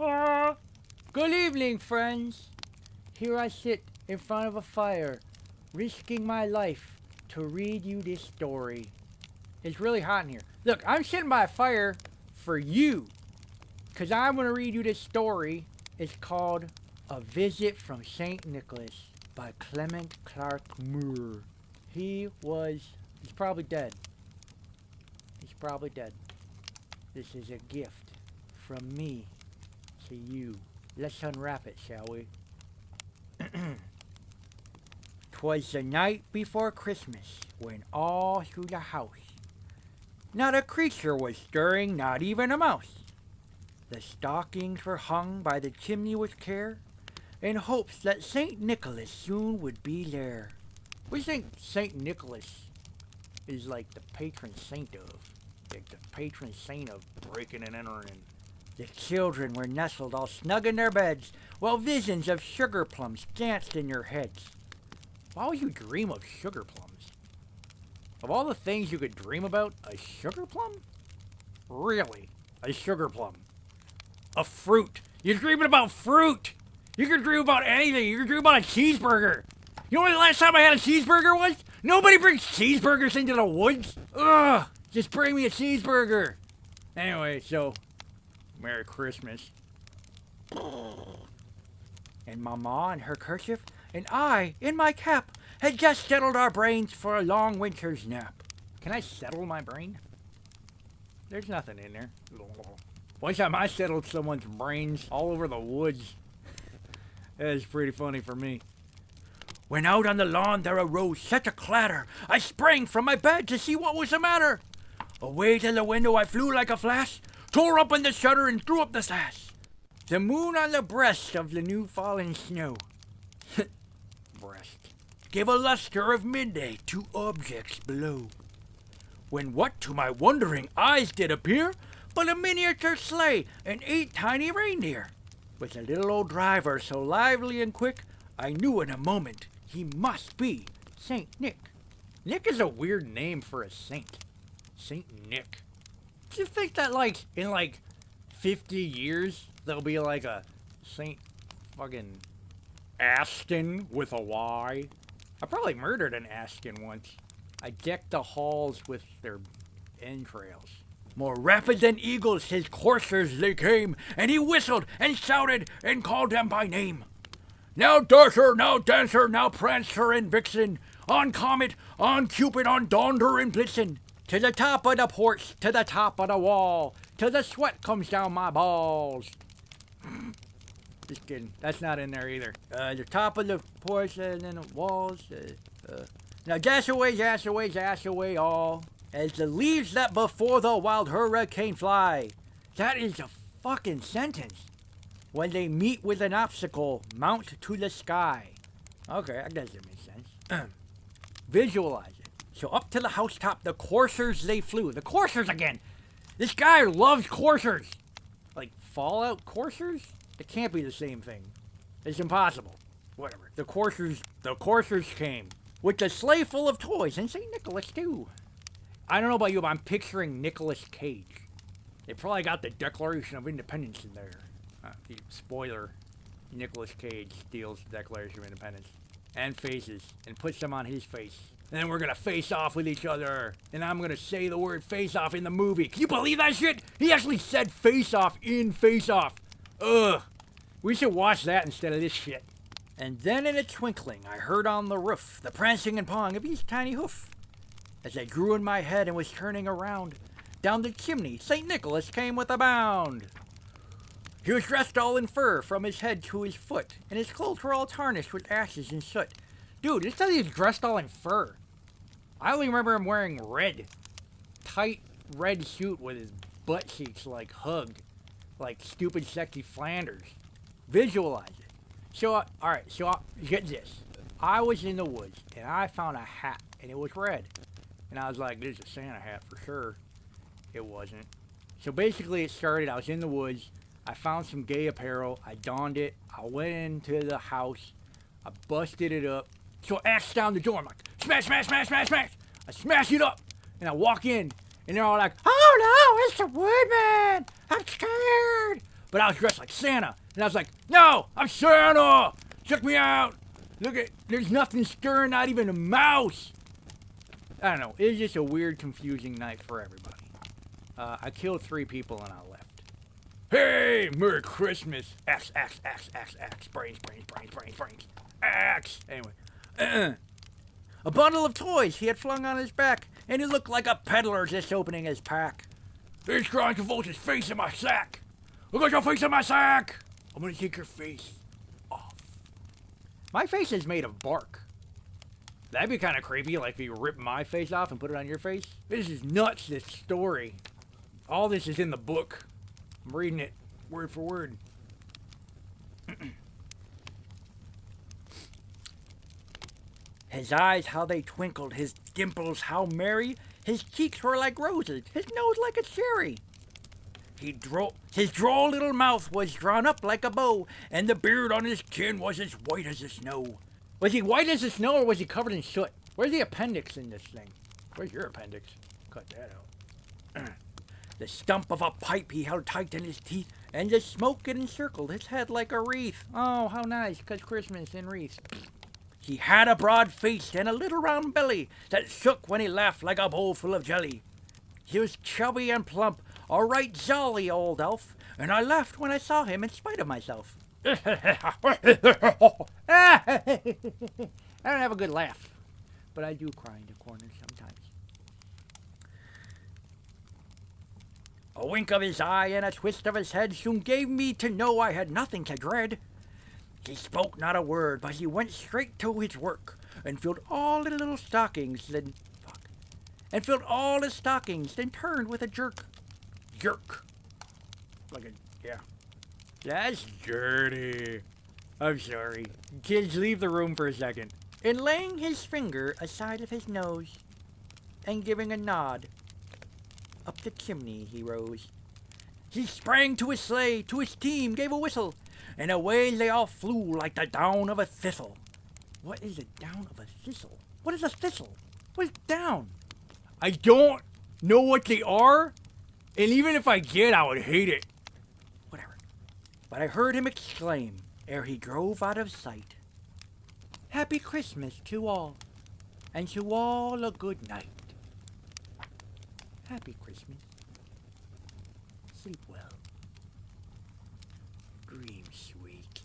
Good evening, friends. Here I sit in front of a fire, risking my life to read you this story. It's really hot in here. Look, I'm sitting by a fire for you, because I'm going to read you this story. It's called A Visit from St. Nicholas by Clement Clark Moore. He's probably dead. He's probably dead. This is a gift from me to you. Let's unwrap it, shall we? 'Twas the night before Christmas, when all through the house not a creature was stirring, not even a mouse. The stockings were hung by the chimney with care, in hopes that St. Nicholas soon would be there. We think St. Nicholas is like the patron saint of, like the patron saint of breaking and entering. The children were nestled all snug in their beds, while visions of sugar plums danced in their heads. Why would you dream of sugar plums? Of all the things you could dream about, a sugar plum? Really? A sugar plum? A fruit? You're dreaming about fruit! You can dream about anything. You can dream about a cheeseburger. You know when the last time I had a cheeseburger was? Nobody brings cheeseburgers into the woods. Ugh! Just bring me a cheeseburger. Anyway, so, Merry Christmas. And Mama in her kerchief, and I, in my cap, had just settled our brains for a long winter's nap. Can I settle my brain? There's nothing in there. One time I settled someone's brains all over the woods. That is pretty funny for me. When out on the lawn there arose such a clatter, I sprang from my bed to see what was the matter. Away to the window I flew like a flash, tore open the shutter and threw up the sash. The moon on the breast of the new fallen snow breast gave a luster of midday to objects below. When what to my wondering eyes did appear but a miniature sleigh and 8 tiny reindeer, with a little old driver so lively and quick, I knew in a moment he must be Saint Nick. Nick is a weird name for a saint. Saint Nick. Do you think that in 50 years there'll be like a Saint fucking Aston with a Y? I probably murdered an Aston once. I decked the halls with their entrails. More rapid than eagles his coursers they came, and he whistled and shouted and called them by name. Now Dasher, now Dancer, now Prancer and Vixen, on Comet, on Cupid, on Donder and Blitzen, to the top of the porch, to the top of the wall, till the sweat comes down my balls. Just kidding. That's not in there either. The top of the porch and then the walls. Now dash away all, as the leaves that before the wild hurricane fly. That is a fucking sentence. When they meet with an obstacle, mount to the sky. Okay, that doesn't make sense. Visualize it. So up to the housetop, the coursers they flew. The coursers again. This guy loves coursers. Like Fallout coursers? It can't be the same thing. It's impossible. Whatever. The coursers came with the sleigh full of toys, and St. Nicholas too. I don't know about you, but I'm picturing Nicolas Cage. They probably got the Declaration of Independence in there. Spoiler, Nicolas Cage steals the Declaration of Independence and faces and puts them on his face. And then we're gonna face off with each other. And I'm gonna say the word face off in the movie. Can you believe that shit? He actually said face off in Face Off. Ugh. We should watch that instead of this shit. And then in a twinkling, I heard on the roof the prancing and pawing of each tiny hoof. As I grew in my head and was turning around, down the chimney St. Nicholas came with a bound. He was dressed all in fur from his head to his foot, and his clothes were all tarnished with ashes and soot. Dude, this guy is dressed all in fur. I only remember him wearing red. Tight red suit with his butt cheeks like hugged. Like stupid sexy Flanders. Visualize it. So, get this. I was in the woods, and I found a hat, and it was red. And I was like, this is a Santa hat for sure. It wasn't. So basically it started, I was in the woods, I found some gay apparel, I donned it, I went into the house, I busted it up. So I axed down the door, I'm like, smash, smash, smash, smash, smash. I smash it up, and I walk in, and they're all like, oh no, it's the Woodman! I'm scared! but I was dressed like Santa. And I was like, no, I'm Santa! Check me out! Look at, there's nothing stirring, not even a mouse! I don't know, it was just a weird, confusing night for everybody. I killed 3 people and I left. Hey, Merry Christmas! Axe, axe, axe, axe, axe. Brains, brains, brains, brains, brains. Axe! Anyway. A bundle of toys he had flung on his back, and he looked like a peddler just opening his pack. He's trying to convulse his face in my sack. Look at your face in my sack! I'm gonna take your face off. My face is made of bark. That'd be kind of creepy, like if you rip my face off and put it on your face. This is nuts, this story. All this is in the book. I'm reading it word for word. His eyes, how they twinkled, his dimples, how merry. His cheeks were like roses, his nose like a cherry. His droll little mouth was drawn up like a bow, and the beard on his chin was as white as the snow. Was he white as the snow, or was he covered in soot? Where's the appendix in this thing? Where's your appendix? Cut that out. The stump of a pipe he held tight in his teeth, and the smoke it encircled his head like a wreath. Oh, how nice, 'cause Christmas and wreaths. He had a broad face and a little round belly that shook when he laughed like a bowl full of jelly. He was chubby and plump, a right jolly old elf, and I laughed when I saw him in spite of myself. I don't have a good laugh, but I do cry in the corner sometimes. A wink of his eye and a twist of his head soon gave me to know I had nothing to dread. He spoke not a word, but he went straight to his work and filled all the little stockings, then turned with a jerk. Jerk. Like a, yeah. That's dirty. I'm sorry. Kids, leave the room for a second. And laying his finger aside of his nose and giving a nod, up the chimney he rose. He sprang to his sleigh, to his team, gave a whistle, and away they all flew like the down of a thistle. What is the down of a thistle? What is a thistle? What is down? I don't know what they are, and even if I did, I would hate it. Whatever. But I heard him exclaim, ere he drove out of sight, Happy Christmas to all, and to all a good night. Happy Christmas. Sleep well. Dream sweet.